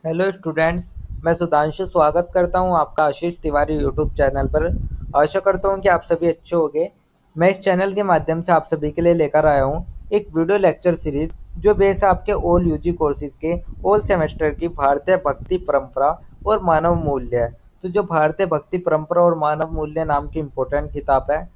Hello students. मैं सुधांशु स्वागत करता हूं आपका आशीष तिवारी यूट्यूब चैनल पर। आशा करता हूं कि आप सभी अच्छे होंगे। मैं इस चैनल के माध्यम से आप सभी के लिए लेकर आया हूं एक वीडियो लेक्चर सीरीज जो बेस है आपके ऑल यूजी कोर्सेज के ऑल सेमेस्टर की भारतीय भक्ति परंपरा और मानव मूल्य है। तो जो भारतीय भक्ति परंपरा और मानव मूल्य नाम की इम्पोर्टेंट किताब है,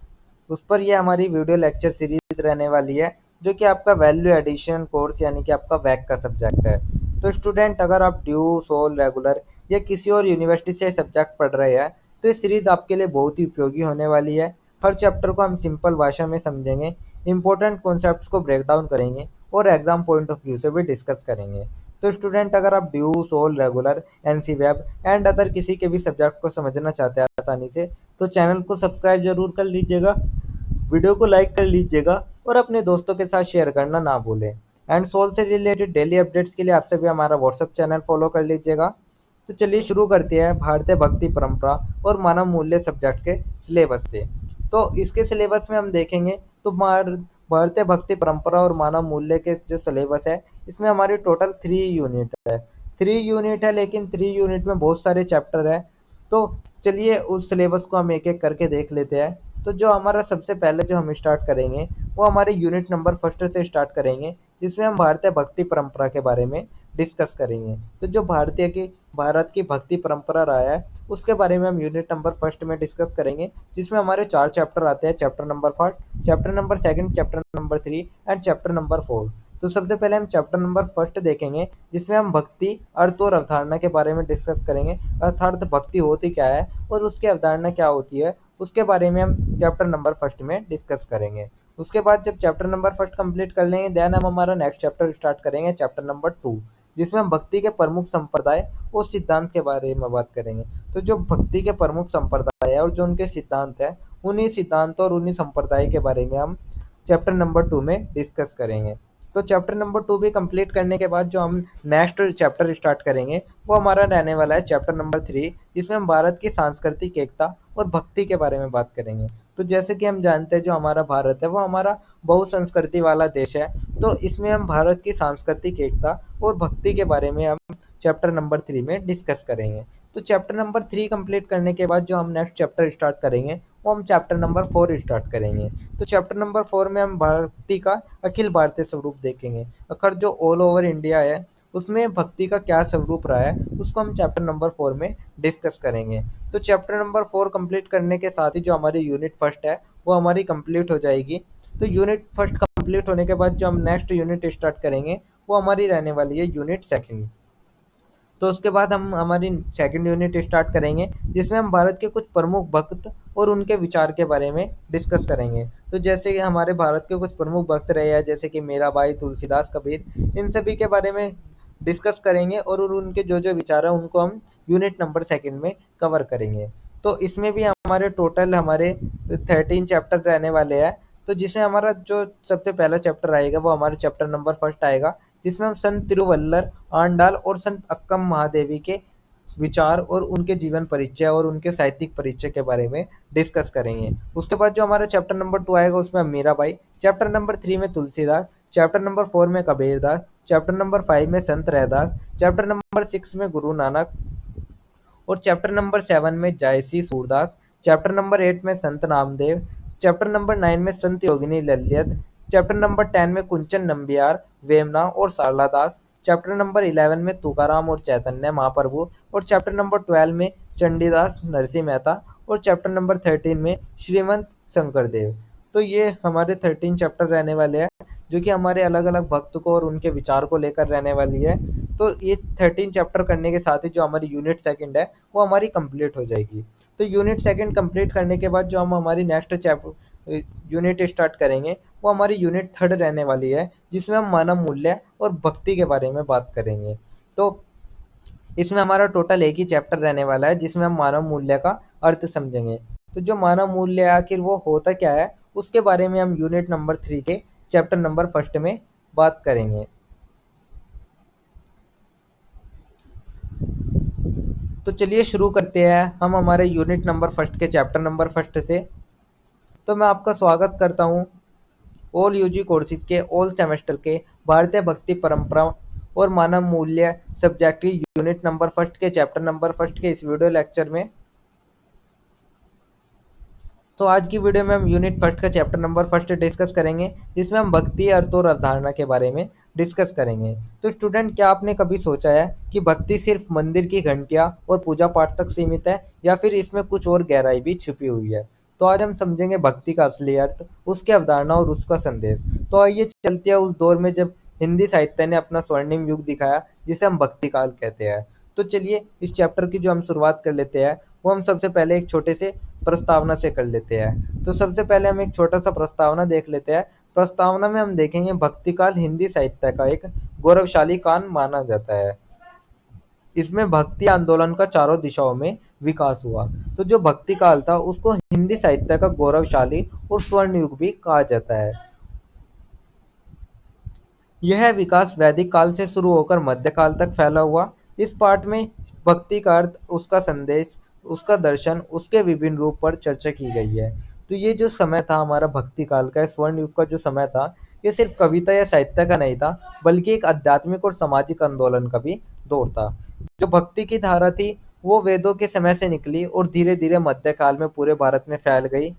उस पर ये हमारी वीडियो लेक्चर सीरीज रहने वाली है, जो कि आपका वैल्यू एडिशन कोर्स यानी कि आपका वैक का सब्जेक्ट है। तो स्टूडेंट, अगर आप ड्यू, सोल, रेगुलर या किसी और यूनिवर्सिटी से सब्जेक्ट पढ़ रहे हैं तो ये सीरीज आपके लिए बहुत ही उपयोगी होने वाली है। हर चैप्टर को हम सिंपल भाषा में समझेंगे, इंपॉर्टेंट कॉन्सेप्ट्स को ब्रेक डाउन करेंगे और एग्जाम पॉइंट ऑफ व्यू से भी डिस्कस करेंगे। तो स्टूडेंट, अगर आप DU, SOL, regular, NCWEB and other किसी के भी सब्जेक्ट को समझना चाहते हैं आसानी से, तो चैनल को सब्सक्राइब जरूर कर लीजिएगा, वीडियो को लाइक कर लीजिएगा और अपने दोस्तों के साथ शेयर करना ना भूलें। एंड सोल से रिलेटेड डेली अपडेट्स के लिए आप सभी हमारा व्हाट्सएप चैनल फॉलो कर लीजिएगा। तो चलिए शुरू करते हैं भारतीय भक्ति परंपरा और मानव मूल्य सब्जेक्ट के सिलेबस से। तो इसके सिलेबस में हम देखेंगे तो भारतीय भक्ति परंपरा और मानव मूल्य के जो सिलेबस है, इसमें हमारी टोटल 3 यूनिट है। 3 यूनिट है, लेकिन 3 यूनिट में बहुत सारे चैप्टर है। तो चलिए उस सिलेबस को हम एक एक करके देख लेते हैं। तो जो हमारा सबसे पहले जो हम स्टार्ट करेंगे वो हमारे यूनिट नंबर फर्स्ट से स्टार्ट करेंगे, जिसमें हम भारतीय भक्ति परंपरा के बारे में डिस्कस करेंगे। तो जो भारत की भक्ति परंपरा रहा है उसके बारे में हम यूनिट नंबर फर्स्ट में डिस्कस करेंगे, जिसमें हमारे 4 चैप्टर आते हैं। Chapter number first, chapter number second, chapter number 3 and chapter number 4। तो सबसे पहले हम चैप्टर नंबर फर्स्ट देखेंगे, जिसमें हम भक्ति, अर्थ और अवधारणा के बारे में डिस्कस करेंगे। अर्थात भक्ति होती क्या है और उसकी अवधारणा क्या होती है, उसके बारे में हम चैप्टर नंबर फर्स्ट में डिस्कस करेंगे। उसके बाद जब चैप्टर नंबर फर्स्ट कंप्लीट कर लेंगे, देन हम हमारा नेक्स्ट चैप्टर स्टार्ट करेंगे, चैप्टर नंबर 2, जिसमें हम भक्ति के प्रमुख संप्रदाय और सिद्धांत के बारे में बात करेंगे। तो जो भक्ति के प्रमुख संप्रदाय है और जो उनके सिद्धांत है, उन्हीं सिद्धांतों और उन्हीं संप्रदाय के बारे में हम चैप्टर नंबर 2 में डिस्कस करेंगे। तो चैप्टर नंबर 2 भी कंप्लीट करने के बाद जो हम नेक्स्ट चैप्टर स्टार्ट करेंगे वो हमारा रहने वाला है चैप्टर नंबर 3, जिसमें हम भारत की सांस्कृतिक एकता और भक्ति के बारे में बात करेंगे। तो जैसे कि हम जानते हैं जो हमारा भारत है वो हमारा बहुसंस्कृति वाला देश है। तो इसमें हम भारत की सांस्कृतिक एकता और भक्ति के बारे में हम चैप्टर नंबर 3 में डिस्कस करेंगे। तो चैप्टर नंबर 3 कंप्लीट करने के बाद जो हम नेक्स्ट चैप्टर स्टार्ट करेंगे वो हम चैप्टर नंबर 4 स्टार्ट करेंगे। तो चैप्टर नंबर 4 में हम भक्ति का अखिल भारतीय स्वरूप देखेंगे। अगर जो ऑल ओवर इंडिया है उसमें भक्ति का क्या स्वरूप रहा है, उसको हम चैप्टर नंबर 4 में डिस्कस करेंगे। तो चैप्टर नंबर 4 कंप्लीट करने के साथ ही जो हमारी यूनिट फर्स्ट है वो हमारी कंप्लीट हो जाएगी। तो यूनिट फर्स्ट कंप्लीट होने के बाद जो हम नेक्स्ट यूनिट स्टार्ट करेंगे वो हमारी रहने वाली है यूनिट सेकंड। तो उसके बाद हम हमारी सेकंड यूनिट स्टार्ट करेंगे, जिसमें हम भारत के कुछ प्रमुख भक्त और उनके विचार के बारे में डिस्कस करेंगे। तो जैसे कि हमारे भारत के कुछ प्रमुख भक्त रहे हैं, जैसे कि मीराबाई, तुलसीदास, कबीर, इन सभी के बारे में डिस्कस करेंगे और उनके जो जो विचार है उनको हम यूनिट नंबर सेकंड में कवर करेंगे। तो इसमें भी हमारे 13 चैप्टर रहने वाले हैं। तो जिसमें हमारा जो सबसे पहला चैप्टर आएगा वो हमारा चैप्टर नंबर फर्स्ट आएगा, जिसमें हम संत तिरुवल्लर आंडाल और संत अक्कम महादेवी के विचार और उनके जीवन परिचय और उनके साहित्यिक परिचय के बारे में डिस्कस करेंगे। उसके बाद जो हमारा चैप्टर नंबर 2 आएगा उसमें हम मीराबाई, चैप्टर नंबर 3 में तुलसीदास, चैप्टर नंबर 4 में कबीरदास, चैप्टर नंबर 5 में संत रैदास, चैप्टर नंबर 6 में गुरु नानक और चैप्टर नंबर 7 में जयसी सूरदास, चैप्टर नंबर 8 में संत नामदेव, चैप्टर नंबर 9 में संत योगिनी ललित, चैप्टर नंबर 10 में कुंचन नंबियार, वेमना और सारला दास, चैप्टर नंबर 11 में तुकाराम और चैतन्य महाप्रभु और चैप्टर नंबर 12 में चंडीदास नरसिंह मेहता और चैप्टर नंबर 13 में श्रीमंत शंकरदेव। तो ये हमारे 13 चैप्टर रहने वाले हैं, जो कि हमारे अलग अलग भक्त को और उनके विचार को लेकर रहने वाली है। तो ये 13 चैप्टर करने के साथ ही जो हमारी यूनिट सेकंड है वो हमारी कंप्लीट हो जाएगी। तो यूनिट सेकंड कंप्लीट करने के बाद जो हम हमारी नेक्स्ट चैप्टर यूनिट स्टार्ट करेंगे वो हमारी यूनिट थर्ड रहने वाली है, जिसमें हम मानव मूल्य और भक्ति के बारे में बात करेंगे। तो इसमें हमारा टोटल एक ही चैप्टर रहने वाला है, जिसमें हम मानव मूल्य का अर्थ समझेंगे। तो जो मानव मूल्य है आखिर वो होता क्या है, उसके बारे में हम यूनिट नंबर 3 के चैप्टर नंबर फर्स्ट में बात करेंगे। तो चलिए शुरू करते हैं हम हमारे यूनिट नंबर फर्स्ट के चैप्टर नंबर फर्स्ट से। तो मैं आपका स्वागत करता हूँ ऑल यूजी कोर्सेज के ऑल सेमेस्टर के भारतीय भक्ति परंपरा और मानव मूल्य सब्जेक्ट की यूनिट नंबर फर्स्ट के चैप्टर नंबर फर्स्ट के इस वीडियो लेक्चर में। तो आज की वीडियो में हम यूनिट फर्स्ट का चैप्टर नंबर फर्स्ट डिस्कस करेंगे, जिसमें हम भक्ति, अर्थ और अवधारणा के बारे में डिस्कस करेंगे। तो स्टूडेंट, क्या आपने कभी सोचा है कि भक्ति सिर्फ मंदिर की घंटियां और पूजा पाठ तक सीमित है, या फिर इसमें कुछ और गहराई भी छुपी हुई है? तो आज हम समझेंगे भक्ति का असली अर्थ, उसकी अवधारणा और उसका संदेश। तो आइए चलते हैं उस दौर में जब हिंदी साहित्य ने अपना स्वर्णिम युग दिखाया, जिसे हम भक्ति काल कहते हैं। तो चलिए इस चैप्टर की जो हम शुरुआत कर लेते हैं, वो हम सबसे पहले एक छोटे से प्रस्तावना से कर लेते हैं। तो सबसे पहले हम एक छोटा सा प्रस्तावना देख लेते हैं। प्रस्तावना में हम देखेंगे भक्ति काल हिंदी साहित्य का एक गौरवशाली काल माना जाता है। इसमें भक्ति आंदोलन का चारों दिशाओं में विकास हुआ। तो जो भक्ति काल था उसको हिंदी साहित्य का गौरवशाली और स्वर्ण युग भी कहा जाता है। यह विकास वैदिक काल से शुरू होकर मध्यकाल तक फैला हुआ। इस पाठ में भक्ति का अर्थ, उसका संदेश, उसका दर्शन, उसके विभिन्न रूप पर चर्चा की गई है। तो ये जो समय था हमारा भक्ति काल का, स्वर्ण युग का जो समय था, ये सिर्फ कविता या साहित्य का नहीं था, बल्कि एक आध्यात्मिक और सामाजिक आंदोलन का भी दौर था। जो भक्ति की धारा थी वो वेदों के समय से निकली और धीरे धीरे मध्यकाल में पूरे भारत में फैल गई।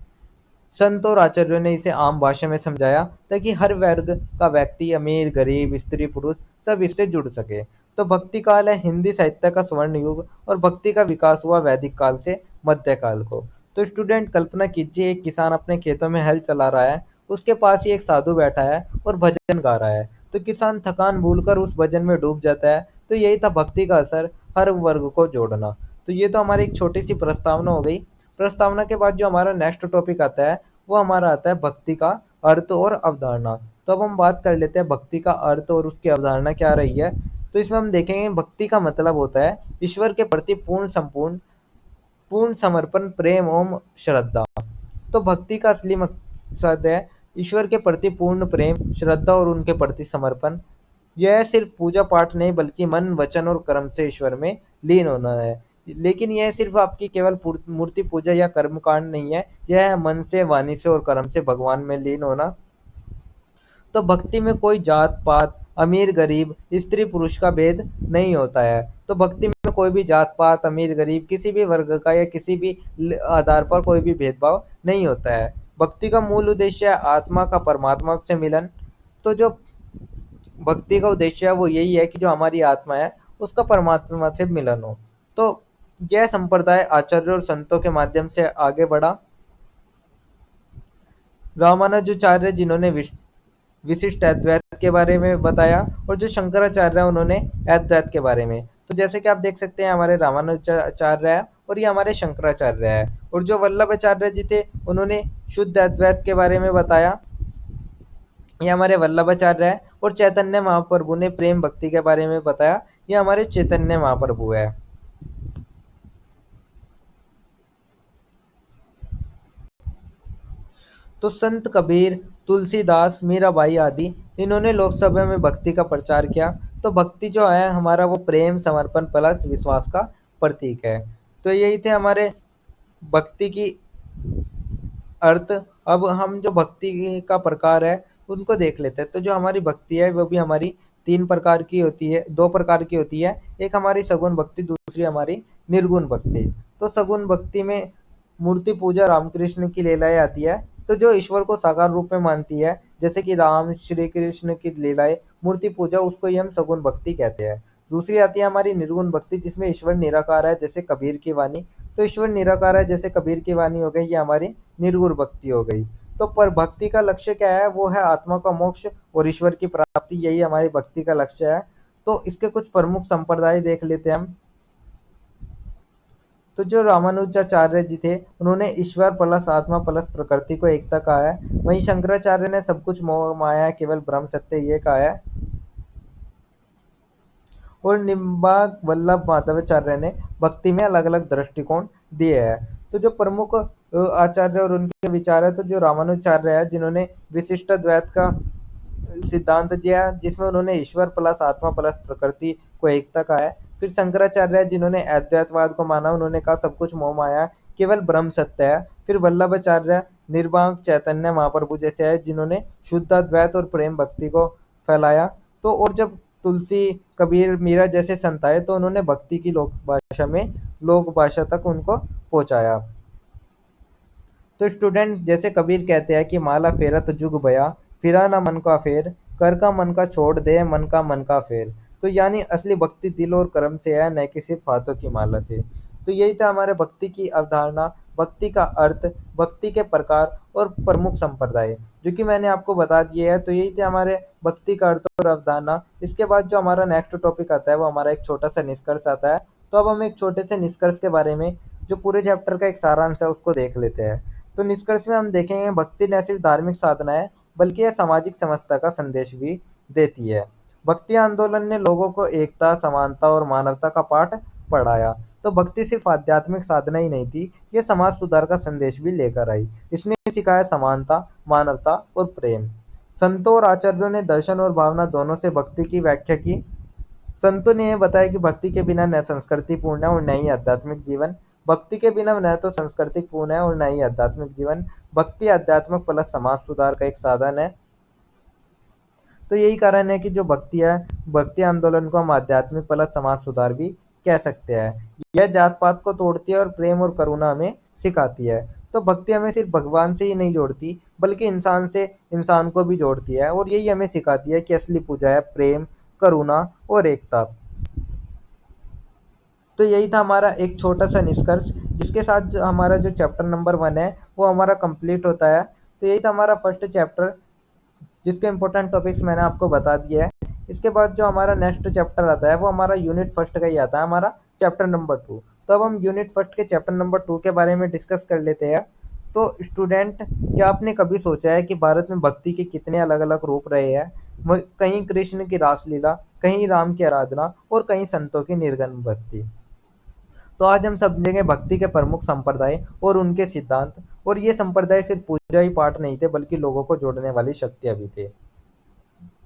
संत और आचार्यों ने इसे आम भाषा में समझाया ताकि हर वर्ग का व्यक्ति, अमीर, गरीब, स्त्री, पुरुष, सब इससे जुड़ सके। तो भक्ति काल है हिंदी साहित्य का स्वर्ण युग, और भक्ति का विकास हुआ वैदिक काल से मध्यकाल को। तो स्टूडेंट, कल्पना कीजिए एक किसान अपने खेतों में हल चला रहा है, उसके पास ही एक साधु बैठा है और भजन गा रहा है। तो किसान थकान भूलकर उस भजन में डूब जाता है। तो यही था भक्ति का असर, हर वर्ग को जोड़ना। तो ये तो हमारी एक छोटी सी प्रस्तावना हो गई। प्रस्तावना के बाद जो हमारा नेक्स्ट टॉपिक आता है, वो हमारा आता है भक्ति का अर्थ और अवधारणा। तो अब हम बात कर लेते हैं भक्ति का अर्थ और उसकी अवधारणा क्या रही है। तो इसमें हम देखेंगे भक्ति का मतलब होता है ईश्वर के प्रति पूर्ण समर्पण, प्रेम एवं श्रद्धा। तो भक्ति का असली मकसद है ईश्वर के प्रति पूर्ण प्रेम, श्रद्धा और उनके प्रति समर्पण। यह सिर्फ पूजा पाठ नहीं, बल्कि मन, वचन और कर्म से ईश्वर में लीन होना है। लेकिन यह सिर्फ आपकी केवल मूर्ति पूजा या कर्म कांड नहीं है, यह है मन से, वाणी से और कर्म से भगवान में लीन होना। तो भक्ति में कोई जात पात, अमीर गरीब, स्त्री पुरुष का भेद नहीं होता है। तो भक्ति में कोई भी जात पात, अमीर गरीब, किसी भी वर्ग का या किसी भी आधार पर कोई भी भेदभाव नहीं होता है। भक्ति का मूल उद्देश्य है आत्मा का परमात्मा से मिलन। तो जो भक्ति का उद्देश्य है वो यही है कि जो हमारी आत्मा है उसका परमात्मा से मिलन हो। तो यह संप्रदाय आचार्य और संतों के माध्यम से आगे बढ़ा। रामानुजाचार्य, जिन्होंने विशिष्ट अद्वैत के बारे में बताया, और जो शंकराचार्य है उन्होंने अद्वैत के बारे में। तो जैसे कि आप देख सकते हैं हमारे रामानुजाचार्य है और ये हमारे शंकराचार्य है। और जो वल्लभाचार्य जी थे उन्होंने शुद्ध अद्वैत के बारे में बताया, ये हमारे वल्लभाचार्य है। और चैतन्य महाप्रभु ने प्रेम भक्ति के बारे में बताया, ये हमारे चैतन्य महाप्रभु है। तो संत कबीर, तुलसीदास, मीराबाई आदि, इन्होंने लोकसभा में भक्ति का प्रचार किया। तो भक्ति जो है हमारा वो प्रेम, समर्पण प्लस विश्वास का प्रतीक है। तो यही थे हमारे भक्ति की अर्थ। अब हम जो भक्ति का प्रकार है उनको देख लेते हैं। तो जो हमारी भक्ति है वो भी हमारी तीन प्रकार की होती है, दो प्रकार की होती है। एक हमारी सगुण भक्ति, दूसरी हमारी निर्गुण भक्ति। तो सगुण भक्ति में मूर्ति पूजा, रामकृष्ण की लीलाएं आती है। तो जो ईश्वर को साकार रूप में मानती है, जैसे कि राम, श्री कृष्ण की लीलाएं, मूर्ति पूजा, उसको ही हम सगुण भक्ति कहते हैं। दूसरी आती है हमारी निर्गुण भक्ति, जिसमें ईश्वर निराकार है, जैसे कबीर की वाणी। तो ईश्वर निराकार है जैसे कबीर की वाणी हो गई, ये हमारी निर्गुण भक्ति हो गई। तो पर भक्ति का लक्ष्य क्या है? वो है आत्मा का मोक्ष और ईश्वर की प्राप्ति, यही हमारी भक्ति का लक्ष्य है। तो इसके कुछ प्रमुख संप्रदाय देख लेते हैं हम। तो जो रामानुजाचार्य जी थे उन्होंने ईश्वर प्लस आत्मा प्लस प्रकृति को एकता कहा है। वहीं शंकराचार्य ने सब कुछ मोह माया, केवल ब्रह्म सत्य, ये कहा है। और निम्बार्क वल्लभ माधवाचार्य ने भक्ति में अलग अलग दृष्टिकोण दिए हैं। तो जो प्रमुख आचार्य और उनके विचार है, तो जो रामानुजाचार्य है जिन्होंने विशिष्ट द्वैत का सिद्धांत दिया, जिसमें उन्होंने ईश्वर प्लस आत्मा प्लस प्रकृति को एकता कहा है। फिर शंकराचार्य है जिन्होंने अद्वैतवाद को माना, उन्होंने कहा सब कुछ मोह माया, केवल ब्रह्म सत्य है। फिर वल्लभाचार्य निर्वाण चैतन्य महाप्रभु जैसे है जिन्होंने शुद्ध अद्वैत और प्रेम भक्ति को फैलाया। तो और जब तुलसी, कबीर, मीरा जैसे संत आए तो उन्होंने भक्ति की लोक भाषा तक उनको पहुंचाया। तो स्टूडेंट जैसे कबीर कहते हैं कि माला फेरत जुग बया, फिरा ना मन का फेर, कर का मन का छोड़ दे, मन का फेर। तो यानी असली भक्ति दिल और कर्म से है, न कि सिर्फ हाथों की माला से। तो यही था हमारे भक्ति की अवधारणा, भक्ति का अर्थ, भक्ति के प्रकार और प्रमुख संप्रदाय, जो कि मैंने आपको बता दिए है। तो यही थे हमारे भक्ति का अर्थ और अवधारणा। इसके बाद जो हमारा नेक्स्ट टॉपिक आता है वो हमारा एक छोटा सा निष्कर्ष आता है। तो अब हम एक छोटे से निष्कर्ष के बारे में, जो पूरे चैप्टर का एक सारांश है, उसको देख लेते हैं। तो निष्कर्ष में हम देखेंगे भक्ति न सिर्फ धार्मिक साधना है, बल्कि यह सामाजिक समता का संदेश भी देती है। भक्ति आंदोलन ने लोगों को एकता, समानता और मानवता का पाठ पढ़ाया। तो भक्ति सिर्फ आध्यात्मिक साधना ही नहीं थी, ये समाज सुधार का संदेश भी लेकर आई। इसने सिखाया समानता, मानवता और प्रेम। संतों और आचार्यों ने दर्शन और भावना दोनों से भक्ति की व्याख्या की। संतों ने यह बताया कि भक्ति के बिना न संस्कृति पूर्ण है और न ही आध्यात्मिक जीवन। भक्ति के बिना न तो संस्कृति पूर्ण है और न ही आध्यात्मिक जीवन। भक्ति आध्यात्मिक प्लस समाज सुधार का एक साधन है। तो यही कारण है कि जो भक्ति है, भक्ति आंदोलन को हम आध्यात्मिक प्लस समाज सुधार भी कह सकते हैं। यह जात पात को तोड़ती है और प्रेम और करुणा हमें सिखाती है। तो भक्ति हमें सिर्फ भगवान से ही नहीं जोड़ती, बल्कि इंसान से इंसान को भी जोड़ती है, और यही हमें सिखाती है कि असली पूजा है प्रेम, करुणा और एकता। तो यही था हमारा एक छोटा सा निष्कर्ष, जिसके साथ हमारा जो चैप्टर नंबर 1 है वो हमारा कंप्लीट होता है। तो यही था हमारा फर्स्ट चैप्टर, जिसके इंपॉर्टेंट टॉपिक्स मैंने आपको बता दिए हैं। इसके बाद जो हमारा नेक्स्ट चैप्टर आता है वो हमारा यूनिट फर्स्ट का ही आता है, हमारा चैप्टर नंबर 2। तो अब हम यूनिट फर्स्ट के चैप्टर नंबर 2 के बारे में डिस्कस कर लेते हैं। तो स्टूडेंट, क्या आपने कभी सोचा है कि भारत में भक्ति के कितने अलग अलग रूप रहे हैं? कहीं कृष्ण की रासलीला, कहीं राम की आराधना और कहीं संतों की निर्गुण भक्ति। तो आज हम समझेंगे भक्ति के प्रमुख संप्रदाय और उनके सिद्धांत। और ये संप्रदाय सिर्फ पूजा ही पाठ नहीं थे, बल्कि लोगों को जोड़ने वाली शक्तियां भी थे।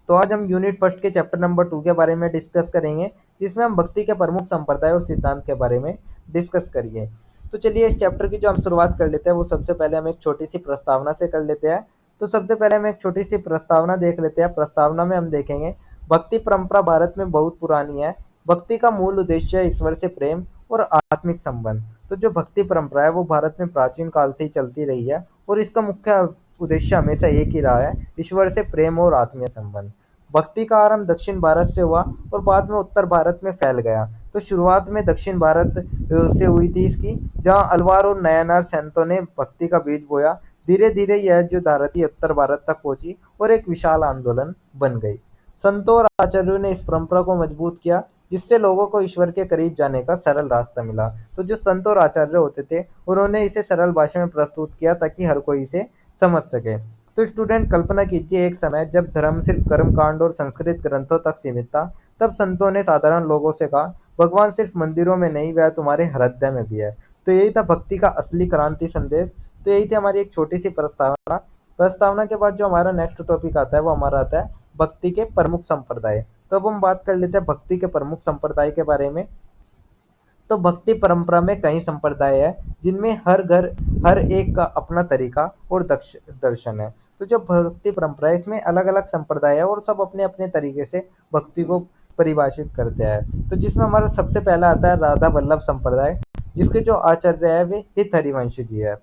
तो आज हम यूनिट फर्स्ट के चैप्टर नंबर 2 के बारे में डिस्कस करेंगे, जिसमें हम भक्ति के प्रमुख संप्रदाय और सिद्धांत के बारे में डिस्कस करेंगे। तो चलिए इस चैप्टर की जो हम शुरुआत कर लेते हैं, वो सबसे पहले हम एक छोटी सी प्रस्तावना से कर लेते हैं। तो सबसे पहले हम एक छोटी सी प्रस्तावना देख लेते हैं। प्रस्तावना में हम देखेंगे भक्ति परंपरा भारत में बहुत पुरानी है। भक्ति का मूल उद्देश्य है ईश्वर से प्रेम और आत्मिक संबंध। तो जो भक्ति परंपरा है वो भारत में प्राचीन काल से ही चलती रही है, और इसका मुख्य उद्देश्य हमेशा एक ही रहा है, ईश्वर से प्रेम और आत्मीय संबंध। भक्ति का आरंभ दक्षिण भारत से हुआ और बाद में उत्तर भारत में फैल गया। तो शुरुआत में दक्षिण भारत से हुई थी इसकी, जहाँ अलवार और नयनार संतों ने भक्ति का बीज बोया। धीरे धीरे यह जो धारा थी उत्तर भारत तक पहुंची और एक विशाल आंदोलन बन गई। संतों और आचार्यों ने इस परंपरा को मजबूत किया, जिससे लोगों को ईश्वर के करीब जाने का सरल रास्ता मिला। तो जो संत और आचार्य होते थे, उन्होंने इसे सरल भाषा में प्रस्तुत किया ताकि हर कोई इसे समझ सके। तो स्टूडेंट, कल्पना कीजिए एक समय जब धर्म सिर्फ कर्मकांड और संस्कृत ग्रंथों तक सीमित था। तब संतों ने साधारण लोगों से कहा, भगवान सिर्फ मंदिरों में नहीं, वह तुम्हारे हृदय में भी है। तो यही था भक्ति का असली क्रांति संदेश। तो यही थी हमारी एक छोटी सी प्रस्तावना। प्रस्तावना के बाद जो हमारा नेक्स्ट टॉपिक आता है वो हमारा आता है भक्ति के प्रमुख संप्रदाय। तो अब हम बात कर लेते हैं भक्ति के प्रमुख संप्रदाय के बारे में। तो भक्ति परंपरा में कई संप्रदाय है, जिनमें हर एक का अपना तरीका और दर्शन है। तो जो भक्ति परंपरा है, इसमें अलग अलग संप्रदाय है और सब अपने अपने तरीके से भक्ति को परिभाषित करते हैं। तो जिसमें हमारा सबसे पहला आता है राधा वल्लभ संप्रदाय, जिसके जो आचार्य है वे हित हरिवंश जी है।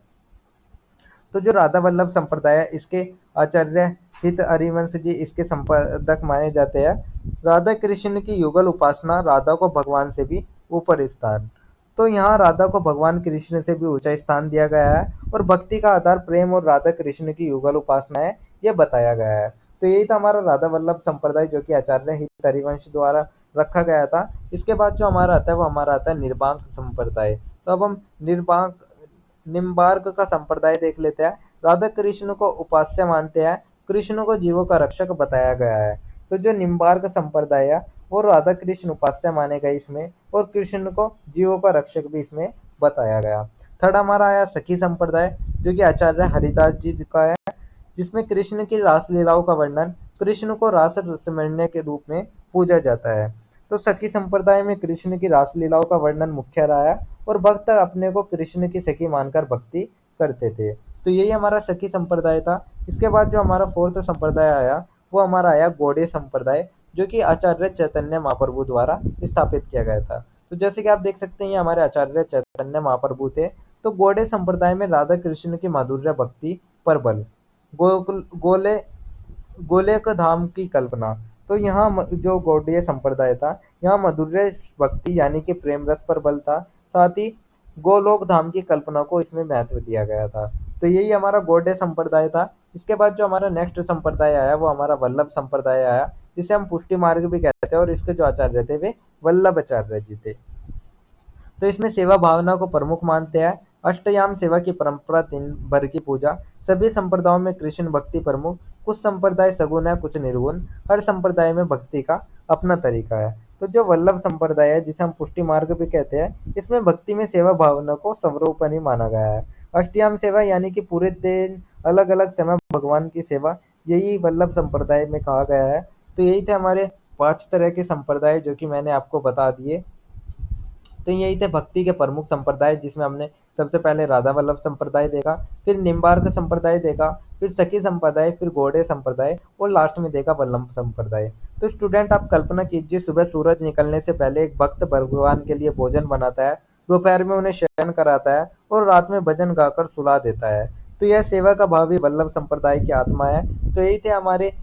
तो जो राधा वल्लभ संप्रदाय है, इसके आचार्य हित हरिवंश जी इसके संपादक माने जाते हैं। राधा कृष्ण की युगल उपासना, राधा को भगवान से भी ऊपर स्थान। तो यहाँ राधा को भगवान कृष्ण से भी ऊंचा स्थान दिया गया है, और भक्ति का आधार प्रेम और राधा कृष्ण की युगल उपासना है, यह बताया गया है। तो यही था हमारा राधा वल्लभ संप्रदाय, जो कि आचार्य हित हरिवंश द्वारा रखा गया था। इसके बाद जो हमारा आता है वो हमारा आता है निर्बांक संप्रदाय। तो अब हम निम्बार्क का संप्रदाय देख लेते हैं। राधा कृष्ण को उपास्य मानते हैं, कृष्ण को जीवों का रक्षक बताया गया है। तो जो निम्बार्क संप्रदाय है वो राधा कृष्ण उपास्य माने गए इसमें, और कृष्ण को जीवों का रक्षक भी इसमें बताया गया। थर्ड हमारा आया सखी संप्रदाय, जो कि आचार्य हरिदास जी का है, जिसमें कृष्ण की रासलीलाओं का वर्णन, कृष्ण को रास रसमण्य के रूप में पूजा जाता है। तो सखी संप्रदाय में कृष्ण की रासलीलाओं का वर्णन मुख्य रहा है, और भक्त अपने को कृष्ण की सखी मानकर भक्ति करते थे। तो यही हमारा सखी संप्रदाय था। इसके बाद जो हमारा फोर्थ संप्रदाय आया वो हमारा आया गौड़ीय संप्रदाय, जो कि आचार्य चैतन्य महाप्रभु द्वारा स्थापित किया गया था। तो जैसे कि आप देख सकते हैं, ये हमारे आचार्य चैतन्य महाप्रभु थे। तो गौड़े संप्रदाय में राधा कृष्ण की माधुर्य भक्ति पर बल, गोकुल गोले गोलेक धाम की कल्पना। तो यहाँ जो गौड़ीय संप्रदाय था, यहाँ मधुर्य भक्ति यानी कि प्रेम रस पर बल था, साथ ही गोलोक धाम की कल्पना को इसमें महत्व दिया गया था। तो यही हमारा गौड़ीय संप्रदाय था। इसके बाद जो हमारा नेक्स्ट संप्रदाय आया वो हमारा वल्लभ संप्रदाय आया, जिसे हम पुष्टि मार्ग भी कहते हैं, और इसके जो आचार्य थे वे वल्लभाचार्य जी थे। तो इसमें सेवा भावना को प्रमुख मानते हैं। अष्टयाम सेवा की परंपरा, दिन भर की पूजा। सभी संप्रदायों में कृष्ण भक्ति प्रमुख। कुछ संप्रदाय सगुण है, कुछ निर्गुण। हर संप्रदाय में भक्ति का अपना तरीका है। तो जो वल्लभ संप्रदाय है, जिसे हम पुष्टि मार्ग भी कहते हैं, इसमें भक्ति में सेवा भावना को सर्वोपरि माना गया है। अष्टयाम सेवा यानी कि पूरे दिन अलग अलग समय भगवान की सेवा, यही वल्लभ संप्रदाय में कहा गया है। तो यही थे हमारे 5 तरह के संप्रदाय जो कि मैंने आपको बता दिए। तो यही थे भक्ति के प्रमुख संप्रदाय, जिसमें हमने सबसे पहले राधा वल्लभ संप्रदाय देखा, फिर निम्बार्क संप्रदाय देखा, फिर सखी संप्रदाय, फिर गौड़े संप्रदाय, और लास्ट में देखा वल्लभ संप्रदाय। तो स्टूडेंट, आप कल्पना कीजिए, सुबह सूरज निकलने से पहले एक भक्त भगवान के लिए भोजन बनाता है, दोपहर में उन्हें शयन कराता है, और रात में भजन गाकर सुला देता है। तो यह सेवा का भाव ही वल्लभ संप्रदाय की आत्मा है। तो यही थे हमारे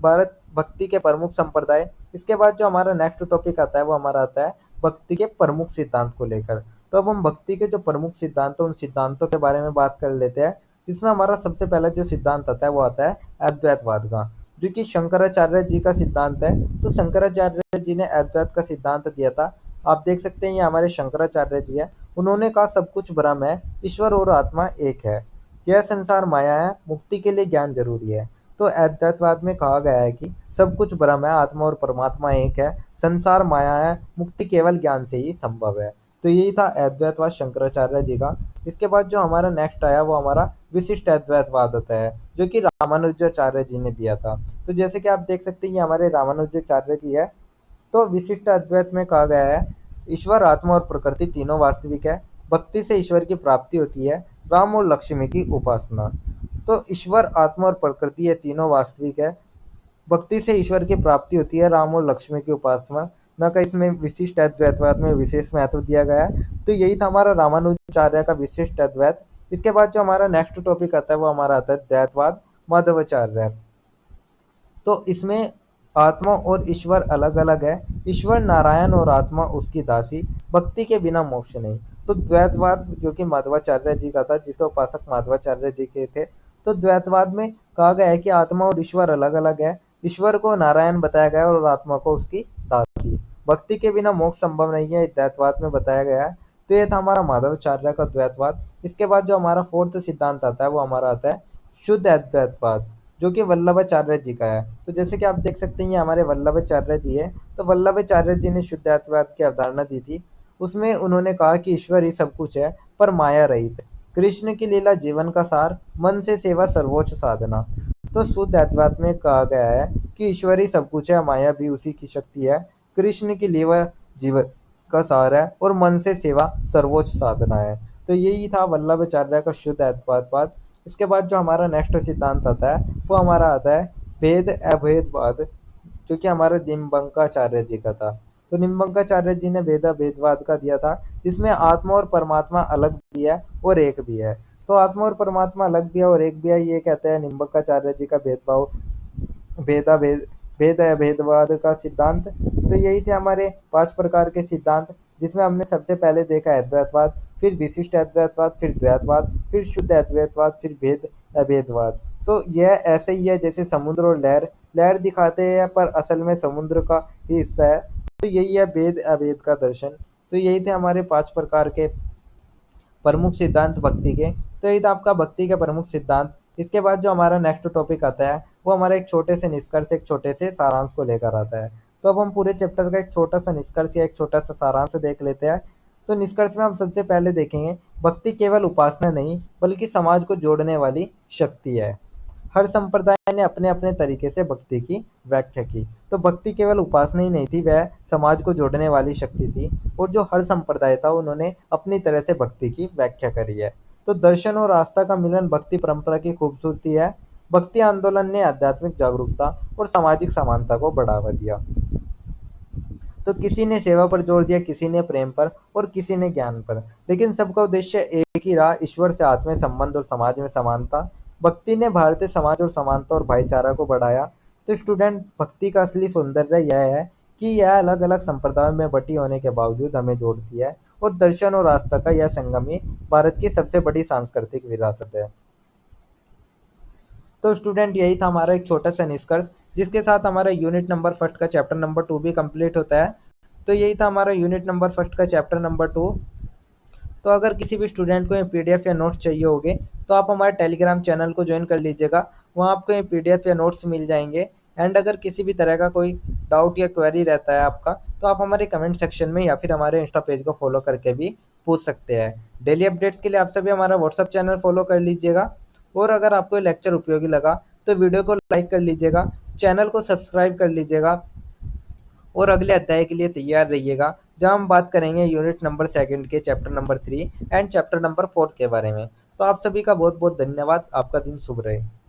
भारत भक्ति के प्रमुख संप्रदाय। इसके बाद जो हमारा नेक्स्ट टॉपिक आता है वो हमारा आता है भक्ति के प्रमुख सिद्धांत को लेकर। तो अब हम भक्ति के जो प्रमुख सिद्धांत है उन सिद्धांतों के बारे में बात कर लेते हैं, जिसमें हमारा सबसे पहला जो सिद्धांत आता है वो आता है अद्वैतवाद का, जो कि शंकराचार्य जी का सिद्धांत है। तो शंकराचार्य जी ने अद्वैत का सिद्धांत दिया था। आप देख सकते हैं, ये हमारे शंकराचार्य जी है। उन्होंने कहा सब कुछ ब्रह्म है, ईश्वर और आत्मा एक है, यह संसार माया है, मुक्ति के लिए ज्ञान जरूरी है। तो अद्वैतवाद में कहा गया है कि सब कुछ ब्रह्म है, आत्मा और परमात्मा एक है, संसार माया है, मुक्ति केवल ज्ञान से ही संभव है। तो यही था अद्वैतवाद शंकराचार्य जी का। इसके बाद जो हमारा नेक्स्ट आया वो हमारा विशिष्ट अद्वैतवाद होता है, जो कि रामानुजाचार्य जी ने दिया था। तो जैसे कि आप देख सकते हैं, ये हमारे रामानुजाचार्य जी है। तो विशिष्ट अद्वैत में कहा गया है, ईश्वर, आत्मा और प्रकृति तीनों वास्तविक है, भक्ति से ईश्वर की प्राप्ति होती है, राम और लक्ष्मी की उपासना। तो ईश्वर, आत्मा और प्रकृति ये तीनों वास्तविक है, भक्ति से ईश्वर की प्राप्ति होती है, राम और लक्ष्मी की उपासना न का इसमें विशिष्ट अद्वैतवाद में विशेष महत्व दिया गया है। तो यही था हमारा रामानुजाचार्य का विशिष्ट अद्वैत। इसके बाद जो हमारा नेक्स्ट टॉपिक आता है वो हमारा आता है द्वैतवाद माधवाचार्य। तो इसमें आत्मा और ईश्वर अलग अलग है, ईश्वर नारायण और आत्मा उसकी दासी, भक्ति के बिना मोक्ष नहीं। तो द्वैतवाद जो कि माधवाचार्य जी का था, जिसके उपासक माधवाचार्य जी के थे। तो द्वैतवाद में कहा गया है कि आत्मा और ईश्वर अलग अलग है, ईश्वर को नारायण बताया गया है और आत्मा को उसकी दासी, भक्ति के बिना मोक्ष संभव नहीं है, द्वैतवाद में बताया गया है। तो ये था हमारा माधवाचार्य का द्वैतवाद। इसके बाद जो हमारा फोर्थ सिद्धांत आता है वो हमारा आता है शुद्ध अद्वैतवाद, जो कि वल्लभाचार्य जी का है। तो जैसे कि आप देख सकते हैं, ये हमारे वल्लभाचार्य जी है। तो वल्लभाचार्य जी ने शुद्ध अद्वैत की अवधारणा दी थी। उसमें उन्होंने कहा कि ईश्वर ही सब कुछ है, पर माया रहित है, कृष्ण की लीला जीवन का सार, मन से सेवा सर्वोच्च साधना। तो शुद्ध अद्वैत में कहा गया है कि ईश्वर ही सब कुछ है, माया भी उसी की शक्ति है, कृष्ण की लीला जीवन का सार है, और मन से सेवा सर्वोच्च साधना है। तो यही था वल्लभाचार्य का शुद्ध अद्वैतवाद। इसके बाद जो हमारा नेक्स्ट सिद्धांत आता है वो हमारा आता है भेद अभेदवाद, जो कि हमारे निम्बंकाचार्य जी का था। तो निम्बंकाचार्य जी ने भेद अभेदवाद का दिया था, जिसमें आत्मा और परमात्मा अलग भी है और एक भी है। तो आत्मा और परमात्मा अलग भी है और एक भी है, ये कहते हैं निम्बंकाचार्य जी का भेदभाव भेदा भेद भेद अभेदवाद का सिद्धांत। तो यही थे हमारे 5 प्रकार के सिद्धांत, जिसमें हमने सबसे पहले देखा अद्वैतवाद, फिर विशिष्ट अद्वैतवाद, फिर द्वैतवाद, फिर शुद्ध अद्वैतवाद, फिर भेद अभेदवाद। तो यह ऐसे ही है जैसे समुद्र और लहर, लहर दिखाते हैं पर असल में समुद्र का ही हिस्सा है। तो यही है भेद अभेद का दर्शन। तो यही थे हमारे 5 प्रकार के प्रमुख सिद्धांत भक्ति के। तो ये था आपका भक्ति के प्रमुख सिद्धांत। इसके बाद जो हमारा नेक्स्ट टॉपिक आता है वो हमारा एक छोटे से निष्कर्ष, एक छोटे से सारांश को लेकर आता है। तो अब हम पूरे चैप्टर का एक छोटा सा निष्कर्ष या एक छोटा सा सारांश देख लेते हैं। तो निष्कर्ष में हम सबसे पहले देखेंगे, भक्ति केवल उपासना नहीं बल्कि समाज को जोड़ने वाली शक्ति है। हर संप्रदाय ने अपने अपने तरीके से भक्ति की व्याख्या की। तो भक्ति केवल उपासना ही नहीं थी, वह समाज को जोड़ने वाली शक्ति थी, और जो हर संप्रदाय था उन्होंने अपनी तरह से भक्ति की व्याख्या करी है। तो दर्शन और आस्था का मिलन भक्ति परंपरा की खूबसूरती है। भक्ति आंदोलन ने आध्यात्मिक जागरूकता और सामाजिक समानता को बढ़ावा दिया। तो किसी ने सेवा पर जोर दिया, किसी ने प्रेम पर और किसी ने ज्ञान पर, लेकिन सबका उद्देश्य एक ही रहा, ईश्वर से आत्मीय संबंध और समाज में समानता। भक्ति ने भारतीय समाज और समानता और भाईचारा को बढ़ाया। तो स्टूडेंट, भक्ति का असली सौंदर्य यह है कि यह अलग अलग संप्रदायों में बटी होने के बावजूद हमें जोड़ती है, और दर्शन और आस्था का यह संगम ही भारत की सबसे बड़ी सांस्कृतिक विरासत है। तो स्टूडेंट, यही था हमारा एक छोटा सा निष्कर्ष, जिसके साथ हमारा यूनिट नंबर फर्स्ट का चैप्टर नंबर 2 भी कंप्लीट होता है। तो यही था हमारा यूनिट नंबर फर्स्ट का चैप्टर नंबर 2। तो अगर किसी भी स्टूडेंट को ये पीडीएफ या नोट्स चाहिए होंगे, तो आप हमारे टेलीग्राम चैनल को ज्वाइन कर लीजिएगा। वहाँ आपको ये पीडीएफ या नोट्स मिल जाएंगे। एंड अगर किसी भी तरह का कोई डाउट या क्वेरी रहता है आपका, तो आप हमारे कमेंट सेक्शन में या फिर हमारे इंस्टा पेज को फॉलो करके भी पूछ सकते हैं। डेली अपडेट्स के लिए आप सभी हमारा व्हाट्सअप चैनल फॉलो कर लीजिएगा। और अगर आपको ये लेक्चर उपयोगी लगा, तो वीडियो को लाइक कर लीजिएगा, चैनल को सब्सक्राइब कर लीजिएगा, और अगले अध्याय के लिए तैयार रहिएगा, जहाँ हम बात करेंगे यूनिट नंबर सेकंड के chapter number 3 and chapter number 4 के बारे में। तो आप सभी का बहुत बहुत धन्यवाद। आपका दिन शुभ रहे।